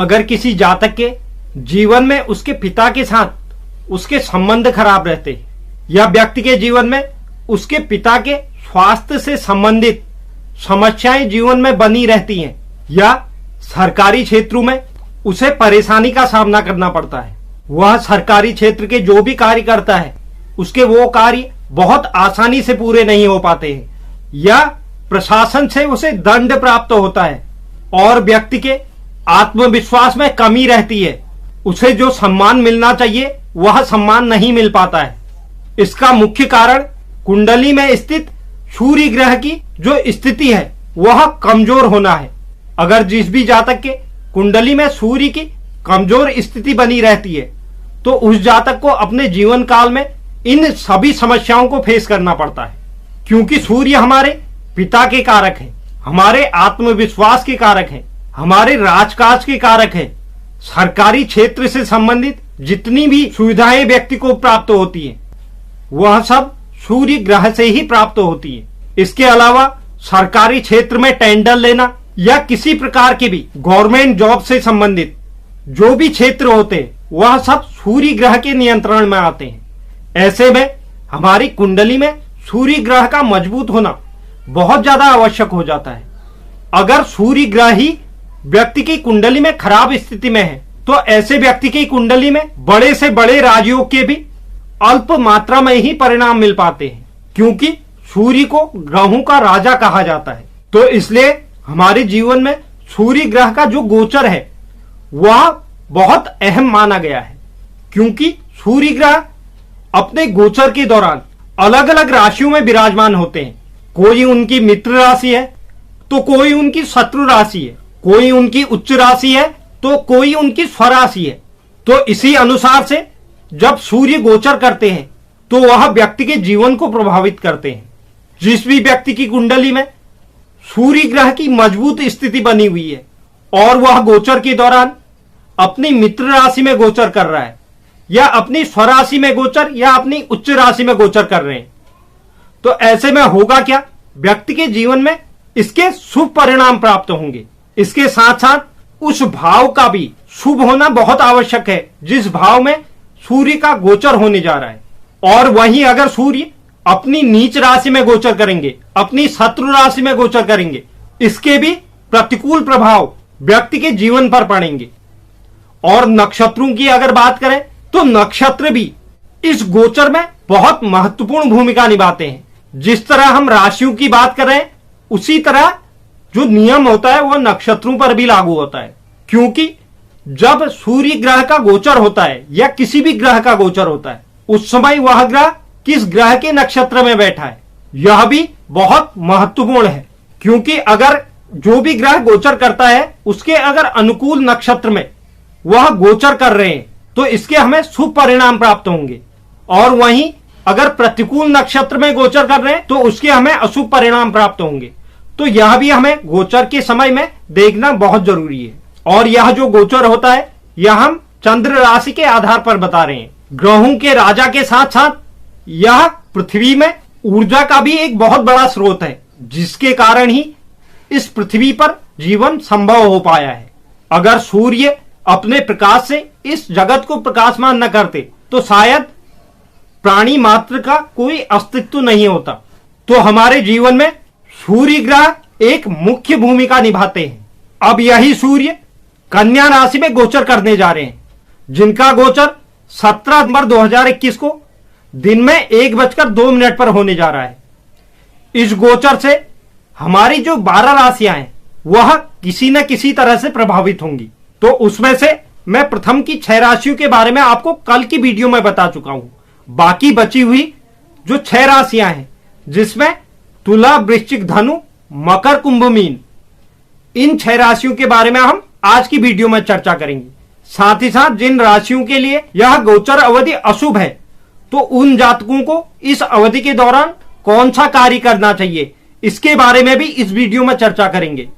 अगर किसी जातक के जीवन में उसके पिता के साथ उसके संबंध खराब रहते हैं, या व्यक्ति के जीवन में उसके पिता के स्वास्थ्य से संबंधित समस्याएं जीवन में बनी रहती हैं, या सरकारी क्षेत्रों में उसे परेशानी का सामना करना पड़ता है, वह सरकारी क्षेत्र के जो भी कार्य करता है उसके वो कार्य बहुत आसानी से पूरे नहीं हो पाते हैं, या प्रशासन से उसे दंड प्राप्त होता है और व्यक्ति के आत्मविश्वास में कमी रहती है, उसे जो सम्मान मिलना चाहिए वह सम्मान नहीं मिल पाता है। इसका मुख्य कारण कुंडली में स्थित सूर्य ग्रह की जो स्थिति है वह कमजोर होना है। अगर जिस भी जातक के कुंडली में सूर्य की कमजोर स्थिति बनी रहती है तो उस जातक को अपने जीवन काल में इन सभी समस्याओं को फेस करना पड़ता है, क्योंकि सूर्य हमारे पिता के कारक हैं, हमारे आत्मविश्वास के कारक हैं, हमारे राजकाज के कारक हैं। सरकारी क्षेत्र से संबंधित जितनी भी सुविधाएं व्यक्ति को प्राप्त होती हैं वह सब सूर्य ग्रह से ही प्राप्त होती है। इसके अलावा सरकारी क्षेत्र में टेंडर लेना या किसी प्रकार के भी गवर्नमेंट जॉब से संबंधित जो भी क्षेत्र होते हैं वह सब सूर्य ग्रह के नियंत्रण में आते हैं। ऐसे में हमारी कुंडली में सूर्य ग्रह का मजबूत होना बहुत ज्यादा आवश्यक हो जाता है। अगर सूर्य ग्रह ही व्यक्ति की कुंडली में खराब स्थिति में है तो ऐसे व्यक्ति की कुंडली में बड़े से बड़े राजयोग के भी अल्प मात्रा में ही परिणाम मिल पाते हैं, क्योंकि सूर्य को ग्रहों का राजा कहा जाता है। तो इसलिए हमारे जीवन में सूर्य ग्रह का जो गोचर है वह बहुत अहम माना गया है, क्योंकि सूर्य ग्रह अपने गोचर के दौरान अलग अलग राशियों में विराजमान होते हैं। कोई उनकी मित्र राशि है तो कोई उनकी शत्रु राशि है, कोई उनकी उच्च राशि है तो कोई उनकी स्वराशि है। तो इसी अनुसार से जब सूर्य गोचर करते हैं तो वह व्यक्ति के जीवन को प्रभावित करते हैं। जिस भी व्यक्ति की कुंडली में सूर्य ग्रह की मजबूत स्थिति बनी हुई है और वह गोचर के दौरान अपनी मित्र राशि में गोचर कर रहा है या अपनी स्वराशि में गोचर या अपनी उच्च राशि में गोचर कर रहे हैं, तो ऐसे में होगा क्या, व्यक्ति के जीवन में इसके शुभ परिणाम प्राप्त होंगे। इसके साथ साथ उस भाव का भी शुभ होना बहुत आवश्यक है जिस भाव में सूर्य का गोचर होने जा रहा है। और वहीं अगर सूर्य अपनी नीच राशि में गोचर करेंगे, अपनी शत्रु राशि में गोचर करेंगे, इसके भी प्रतिकूल प्रभाव व्यक्ति के जीवन पर पड़ेंगे। और नक्षत्रों की अगर बात करें तो नक्षत्र भी इस गोचर में बहुत महत्वपूर्ण भूमिका निभाते हैं। जिस तरह हम राशियों की बात कर रहे हैं उसी तरह जो नियम होता है वह नक्षत्रों पर भी लागू होता है, क्योंकि जब सूर्य ग्रह का गोचर होता है या किसी भी ग्रह का गोचर होता है उस समय वह ग्रह किस ग्रह के नक्षत्र में बैठा है यह भी बहुत महत्वपूर्ण है। क्योंकि अगर जो भी ग्रह गोचर करता है उसके अगर अनुकूल नक्षत्र में वह गोचर कर रहे हैं तो इसके हमें शुभ परिणाम प्राप्त होंगे, और वहीं अगर प्रतिकूल नक्षत्र में गोचर कर रहे हैं तो उसके हमें अशुभ परिणाम प्राप्त होंगे। तो यह भी हमें गोचर के समय में देखना बहुत जरूरी है। और यह जो गोचर होता है यह हम चंद्र राशि के आधार पर बता रहे हैं। ग्रहों के राजा के साथ साथ यह पृथ्वी में ऊर्जा का भी एक बहुत बड़ा स्रोत है, जिसके कारण ही इस पृथ्वी पर जीवन संभव हो पाया है। अगर सूर्य अपने प्रकाश से इस जगत को प्रकाशमान न करते तो शायद प्राणी मात्र का कोई अस्तित्व नहीं होता। तो हमारे जीवन में सूर्य ग्रह एक मुख्य भूमिका निभाते हैं। अब यही सूर्य कन्या राशि में गोचर करने जा रहे हैं, जिनका गोचर 17 नवंबर 2021 को दिन में 1:02 पर होने जा रहा है। इस गोचर से हमारी जो 12 राशियां हैं वह किसी न किसी तरह से प्रभावित होंगी। तो उसमें से मैं प्रथम की 6 राशियों के बारे में आपको कल की वीडियो में बता चुका हूं। बाकी बची हुई जो 6 राशियां हैं जिसमें तुला, वृश्चिक, धनु, मकर, कुंभ, मीन, इन 6 राशियों के बारे में हम आज की वीडियो में चर्चा करेंगे। साथ ही साथ जिन राशियों के लिए यह गोचर अवधि अशुभ है तो उन जातकों को इस अवधि के दौरान कौन सा कार्य करना चाहिए इसके बारे में भी इस वीडियो में चर्चा करेंगे।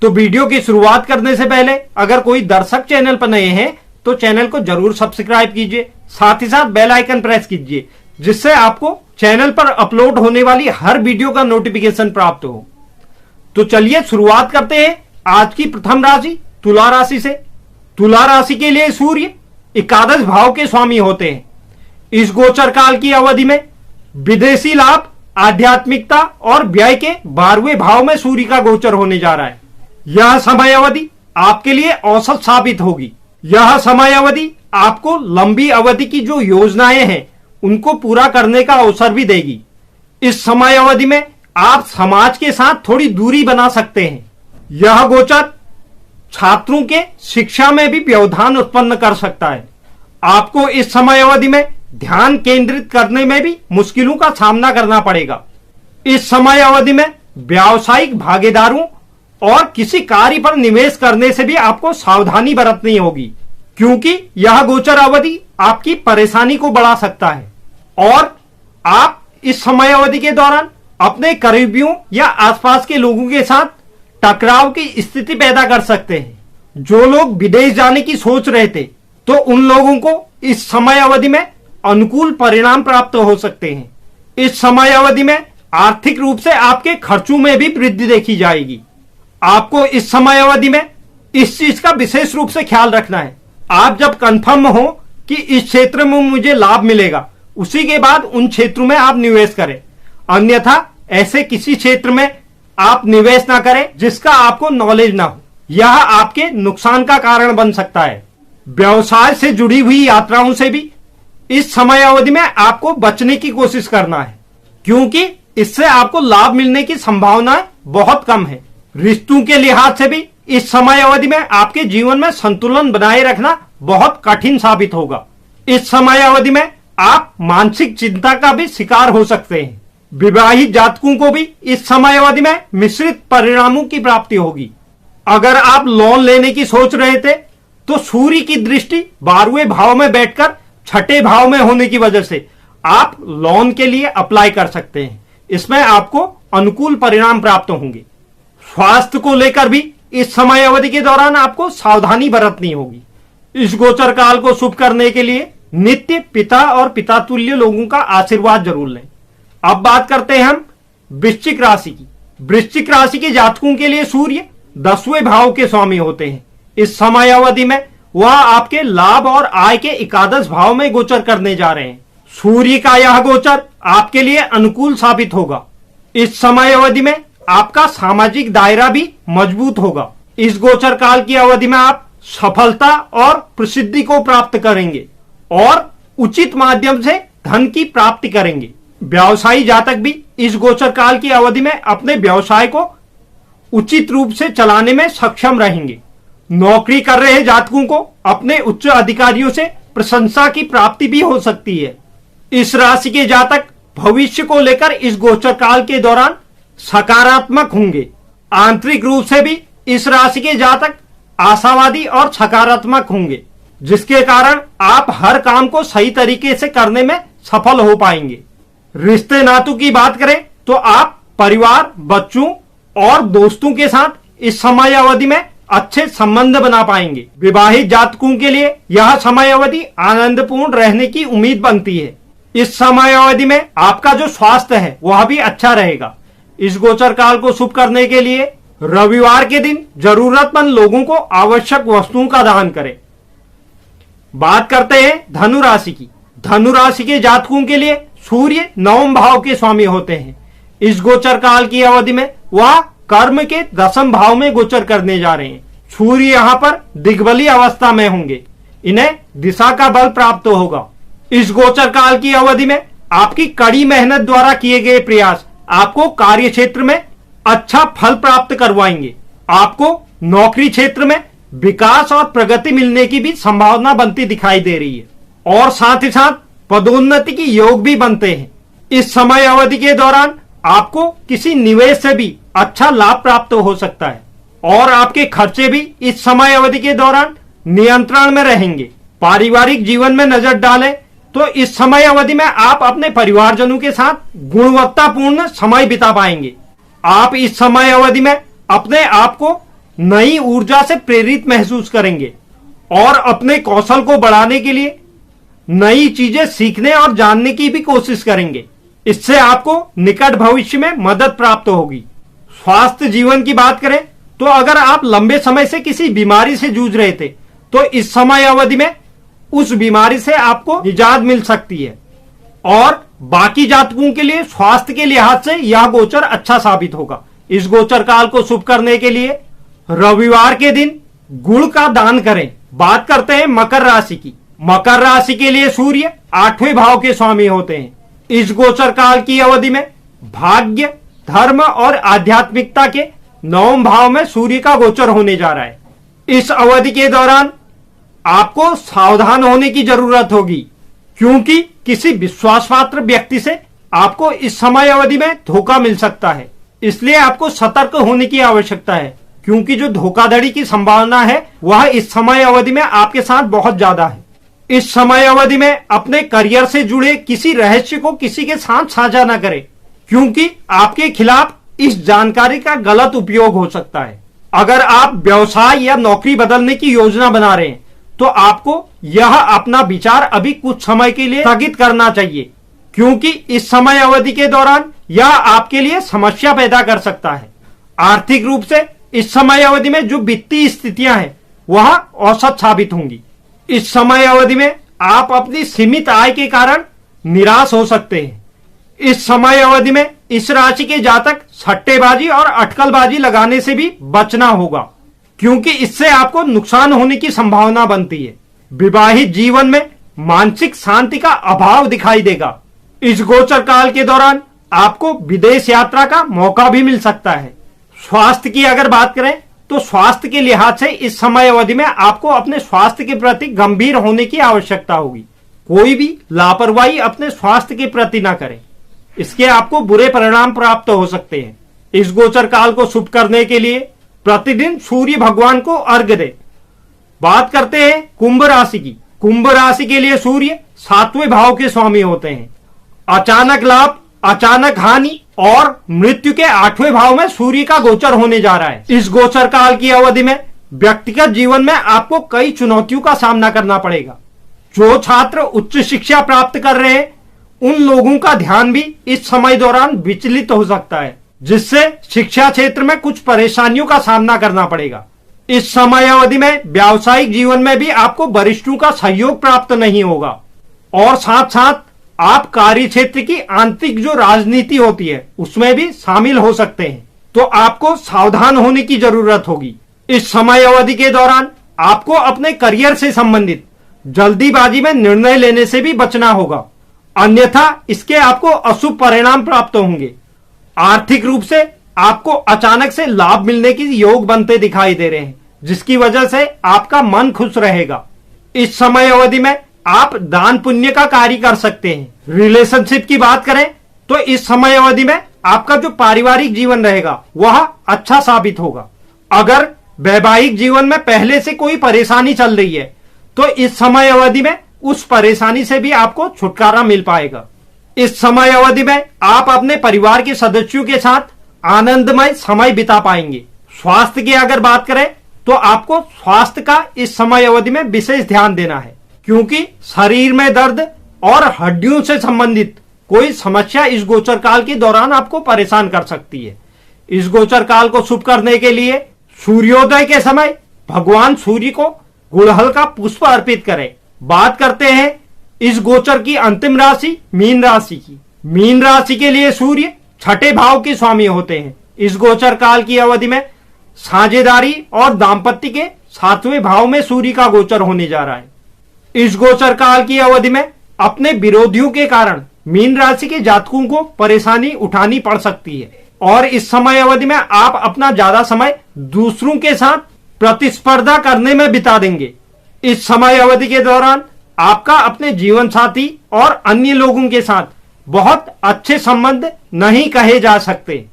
तो वीडियो की शुरुआत करने से पहले अगर कोई दर्शक चैनल पर नए हैं तो चैनल को जरूर सब्सक्राइब कीजिए, साथ ही साथ बेल आइकन प्रेस कीजिए, जिससे आपको चैनल पर अपलोड होने वाली हर वीडियो का नोटिफिकेशन प्राप्त हो। तो चलिए शुरुआत करते हैं आज की प्रथम राशि तुला राशि से। तुला राशि के लिए सूर्य एकादश भाव के स्वामी होते हैं। इस गोचर काल की अवधि में विदेशी लाभ, आध्यात्मिकता और व्यय के 12वें भाव में सूर्य का गोचर होने जा रहा है। यह समय अवधि आपके लिए औसत साबित होगी। यह समय अवधि आपको लंबी अवधि की जो योजनाएं हैं उनको पूरा करने का अवसर भी देगी। इस समय अवधि में आप समाज के साथ थोड़ी दूरी बना सकते हैं। यह गोचर छात्रों के शिक्षा में भी व्यवधान उत्पन्न कर सकता है। आपको इस समय अवधि में ध्यान केंद्रित करने में भी मुश्किलों का सामना करना पड़ेगा। इस समय अवधि में व्यावसायिक भागीदारों और किसी कार्य पर निवेश करने से भी आपको सावधानी बरतनी होगी, क्योंकि यह गोचर अवधि आपकी परेशानी को बढ़ा सकता है और आप इस समय अवधि के दौरान अपने करीबियों या आसपास के लोगों के साथ टकराव की स्थिति पैदा कर सकते हैं। जो लोग विदेश जाने की सोच रहे थे तो उन लोगों को इस समय अवधि में अनुकूल परिणाम प्राप्त हो सकते हैं। इस समय अवधि में आर्थिक रूप से आपके खर्चों में भी वृद्धि देखी जाएगी। आपको इस समय अवधि में इस चीज का विशेष रूप से ख्याल रखना है। आप जब कंफर्म हो कि इस क्षेत्र में मुझे लाभ मिलेगा, उसी के बाद उन क्षेत्रों में आप निवेश करें। अन्यथा ऐसे किसी क्षेत्र में आप निवेश ना करें जिसका आपको नॉलेज ना हो। यह आपके नुकसान का कारण बन सकता है। व्यवसाय से जुड़ी हुई यात्राओं से भी इस समय अवधि में आपको बचने की कोशिश करना है, क्योंकि इससे आपको लाभ मिलने की संभावना बहुत कम है। रिश्तों के लिहाज से भी इस समय अवधि में आपके जीवन में संतुलन बनाए रखना बहुत कठिन साबित होगा। इस समय अवधि में आप मानसिक चिंता का भी शिकार हो सकते हैं। विवाहित जातकों को भी इस समय अवधि में मिश्रित परिणामों की प्राप्ति होगी। अगर आप लोन लेने की सोच रहे थे तो सूर्य की दृष्टि 12वें भाव में बैठकर 6ठे भाव में होने की वजह से आप लोन के लिए अप्लाई कर सकते हैं। इसमें आपको अनुकूल परिणाम प्राप्त होंगे। स्वास्थ्य को लेकर भी इस समय अवधि के दौरान आपको सावधानी बरतनी होगी। इस गोचर काल को शुभ करने के लिए नित्य पिता और पितातुल्य लोगों का आशीर्वाद जरूर लें। अब बात करते हैं हम वृश्चिक राशि की। वृश्चिक राशि के जातकों के लिए सूर्य 10वें भाव के स्वामी होते हैं। इस समय अवधि में वह आपके लाभ और आय के एकादश भाव में गोचर करने जा रहे हैं। सूर्य का यह गोचर आपके लिए अनुकूल साबित होगा। इस समय अवधि में आपका सामाजिक दायरा भी मजबूत होगा। इस गोचर काल की अवधि में आप सफलता और प्रसिद्धि को प्राप्त करेंगे और उचित माध्यम से धन की प्राप्ति करेंगे। व्यवसायी जातक भी इस गोचर काल की अवधि में अपने व्यवसाय को उचित रूप से चलाने में सक्षम रहेंगे। नौकरी कर रहे जातकों को अपने उच्च अधिकारियों से प्रशंसा की प्राप्ति भी हो सकती है। इस राशि के जातक भविष्य को लेकर इस गोचर काल के दौरान सकारात्मक होंगे। आंतरिक रूप से भी इस राशि के जातक आशावादी और सकारात्मक होंगे, जिसके कारण आप हर काम को सही तरीके से करने में सफल हो पाएंगे। रिश्ते नातों की बात करें तो आप परिवार, बच्चों और दोस्तों के साथ इस समय अवधि में अच्छे संबंध बना पाएंगे। विवाहित जातकों के लिए यह समय अवधि आनंदपूर्ण रहने की उम्मीद बनती है। इस समय अवधि में आपका जो स्वास्थ्य है वह भी अच्छा रहेगा। इस गोचर काल को शुभ करने के लिए रविवार के दिन जरूरतमंद लोगों को आवश्यक वस्तुओं का दान करें। बात करते हैं धनु राशि की। धनु राशि के जातकों के लिए सूर्य 9वें भाव के स्वामी होते हैं। इस गोचर काल की अवधि में वह कर्म के 10वें भाव में गोचर करने जा रहे हैं। सूर्य यहाँ पर दिग्बली अवस्था में होंगे। इन्हें दिशा का बल प्राप्त होगा। इस गोचर काल की अवधि में आपकी कड़ी मेहनत द्वारा किए गए प्रयास आपको कार्य क्षेत्र में अच्छा फल प्राप्त करवाएंगे। आपको नौकरी क्षेत्र में विकास और प्रगति मिलने की भी संभावना बनती दिखाई दे रही है और साथ ही साथ पदोन्नति की योग भी बनते हैं। इस समय अवधि के दौरान आपको किसी निवेश से भी अच्छा लाभ प्राप्त हो सकता है और आपके खर्चे भी इस समय अवधि के दौरान नियंत्रण में रहेंगे। पारिवारिक जीवन में नजर डालें तो इस समय अवधि में आप अपने परिवारजनों के साथ गुणवत्तापूर्ण समय बिता पाएंगे। आप इस समय अवधि में अपने आप को नई ऊर्जा से प्रेरित महसूस करेंगे और अपने कौशल को बढ़ाने के लिए नई चीजें सीखने और जानने की भी कोशिश करेंगे। इससे आपको निकट भविष्य में मदद प्राप्त होगी। स्वास्थ्य जीवन की बात करें तो अगर आप लंबे समय से किसी बीमारी से जूझ रहे थे तो इस समय अवधि में उस बीमारी से आपको निजात मिल सकती है। और बाकी जातकों के लिए स्वास्थ्य के लिहाज से यह गोचर अच्छा साबित होगा। इस गोचर काल को शुभ करने के लिए रविवार के दिन गुड़ का दान करें। बात करते हैं मकर राशि की। मकर राशि के लिए सूर्य 8वें भाव के स्वामी होते हैं। इस गोचर काल की अवधि में भाग्य, धर्म और आध्यात्मिकता के 9वें भाव में सूर्य का गोचर होने जा रहा है। इस अवधि के दौरान आपको सावधान होने की जरूरत होगी, क्योंकि किसी विश्वासपात्र व्यक्ति से आपको इस समय अवधि में धोखा मिल सकता है। इसलिए आपको सतर्क होने की आवश्यकता है, क्योंकि जो धोखाधड़ी की संभावना है वह इस समय अवधि में आपके साथ बहुत ज्यादा है। इस समय अवधि में अपने करियर से जुड़े किसी रहस्य को किसी के साथ साझा न करें, क्योंकि आपके खिलाफ इस जानकारी का गलत उपयोग हो सकता है। अगर आप व्यवसाय या नौकरी बदलने की योजना बना रहे हैं तो आपको यह अपना विचार अभी कुछ समय के लिए स्थगित करना चाहिए, क्योंकि इस समय अवधि के दौरान यह आपके लिए समस्या पैदा कर सकता है। आर्थिक रूप से इस समय अवधि में जो वित्तीय स्थितियां हैं वह औसत साबित होंगी। इस समय अवधि में आप अपनी सीमित आय के कारण निराश हो सकते हैं। इस समय अवधि में इस राशि के जातक सट्टेबाजी और अटकलबाजी लगाने से भी बचना होगा, क्योंकि इससे आपको नुकसान होने की संभावना बनती है। विवाहित जीवन में मानसिक शांति का अभाव दिखाई देगा। इस गोचर काल के दौरान आपको विदेश यात्रा का मौका भी मिल सकता है। स्वास्थ्य की अगर बात करें तो स्वास्थ्य के लिहाज से इस समय अवधि में आपको अपने स्वास्थ्य के प्रति गंभीर होने की आवश्यकता होगी। कोई भी लापरवाही अपने स्वास्थ्य के प्रति ना करें, इसके आपको बुरे परिणाम प्राप्त हो सकते हैं। इस गोचर काल को शुभ करने के लिए प्रतिदिन सूर्य भगवान को अर्घ्य दें। बात करते हैं कुंभ राशि की। कुंभ राशि के लिए सूर्य 7वें भाव के स्वामी होते हैं। अचानक लाभ, अचानक हानि और मृत्यु के 8वें भाव में सूर्य का गोचर होने जा रहा है। इस गोचर काल की अवधि में व्यक्तिगत जीवन में आपको कई चुनौतियों का सामना करना पड़ेगा। जो छात्र उच्च शिक्षा प्राप्त कर रहे हैं उन लोगों का ध्यान भी इस समय दौरान विचलित हो सकता है, जिससे शिक्षा क्षेत्र में कुछ परेशानियों का सामना करना पड़ेगा। इस समय अवधि में व्यावसायिक जीवन में भी आपको वरिष्ठों का सहयोग प्राप्त नहीं होगा और साथ साथ आप कार्य क्षेत्र की आंतरिक जो राजनीति होती है उसमें भी शामिल हो सकते हैं, तो आपको सावधान होने की जरूरत होगी। इस समय अवधि के दौरान आपको अपने करियर से संबंधित जल्दीबाजी में निर्णय लेने से भी बचना होगा, अन्यथा इसके आपको अशुभ परिणाम प्राप्त होंगे। आर्थिक रूप से आपको अचानक से लाभ मिलने की योग बनते दिखाई दे रहे हैं, जिसकी वजह से आपका मन खुश रहेगा। इस समय अवधि में आप दान पुण्य का कार्य कर सकते हैं। रिलेशनशिप की बात करें तो इस समय अवधि में आपका जो पारिवारिक जीवन रहेगा वह अच्छा साबित होगा। अगर वैवाहिक जीवन में पहले से कोई परेशानी चल रही है तो इस समय अवधि में उस परेशानी से भी आपको छुटकारा मिल पाएगा। इस समय अवधि में आप अपने परिवार के सदस्यों के साथ आनंदमय समय बिता पाएंगे। स्वास्थ्य की अगर बात करें तो आपको स्वास्थ्य का इस समय अवधि में विशेष ध्यान देना है, क्योंकि शरीर में दर्द और हड्डियों से संबंधित कोई समस्या इस गोचर काल के दौरान आपको परेशान कर सकती है। इस गोचर काल को शुभ करने के लिए सूर्योदय के समय भगवान सूर्य को गुड़हल का पुष्प अर्पित करें। बात करते हैं इस गोचर की अंतिम राशि मीन राशि की। मीन राशि के लिए सूर्य 6ठे भाव के स्वामी होते हैं। इस गोचर काल की अवधि में साझेदारी और दाम्पत्य के 7वें भाव में सूर्य का गोचर होने जा रहा है। इस गोचर काल की अवधि में अपने विरोधियों के कारण मीन राशि के जातकों को परेशानी उठानी पड़ सकती है और इस समय अवधि में आप अपना ज्यादा समय दूसरों के साथ प्रतिस्पर्धा करने में बिता देंगे। इस समय अवधि के दौरान आपका अपने जीवन साथी और अन्य लोगों के साथ बहुत अच्छे संबंध नहीं कहे जा सकते।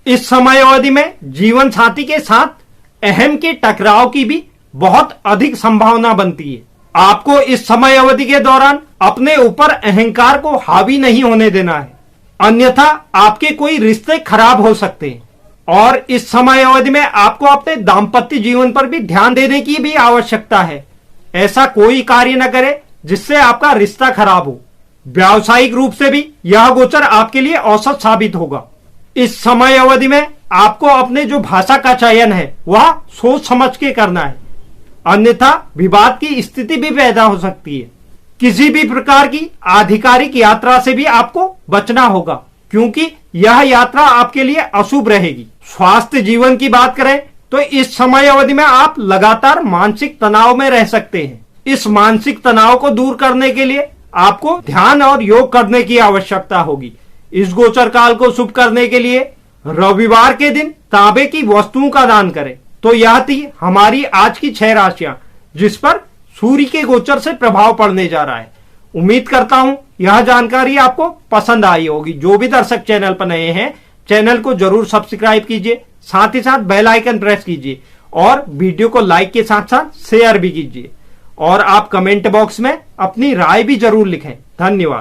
इस समय अवधि में जीवन साथी के साथ अहम के टकराव की भी बहुत अधिक संभावना बनती है। आपको इस समय अवधि के दौरान अपने ऊपर अहंकार को हावी नहीं होने देना है, अन्यथा आपके कोई रिश्ते खराब हो सकते हैं। और इस समय अवधि में आपको अपने दाम्पत्य जीवन पर भी ध्यान देने की भी आवश्यकता है। ऐसा कोई कार्य न करे जिससे आपका रिश्ता खराब हो। व्यावसायिक रूप से भी यह गोचर आपके लिए औसत साबित होगा। इस समय अवधि में आपको अपने जो भाषा का चयन है वह सोच समझ के करना है, अन्यथा विवाद की स्थिति भी पैदा हो सकती है। किसी भी प्रकार की आधिकारिक यात्रा से भी आपको बचना होगा, क्योंकि यह यात्रा आपके लिए अशुभ रहेगी। स्वास्थ्य जीवन की बात करें तो इस समय अवधि में आप लगातार मानसिक तनाव में रह सकते हैं। इस मानसिक तनाव को दूर करने के लिए आपको ध्यान और योग करने की आवश्यकता होगी। इस गोचर काल को शुभ करने के लिए रविवार के दिन तांबे की वस्तुओं का दान करें। तो यह थी हमारी आज की 6 राशियां जिस पर सूर्य के गोचर से प्रभाव पड़ने जा रहा है। उम्मीद करता हूं यह जानकारी आपको पसंद आई होगी। जो भी दर्शक चैनल पर नए हैं, चैनल को जरूर सब्सक्राइब कीजिए, साथ ही साथ बेल आइकन प्रेस कीजिए और वीडियो को लाइक के साथ साथ शेयर भी कीजिए। और आप कमेंट बॉक्स में अपनी राय भी जरूर लिखें। धन्यवाद।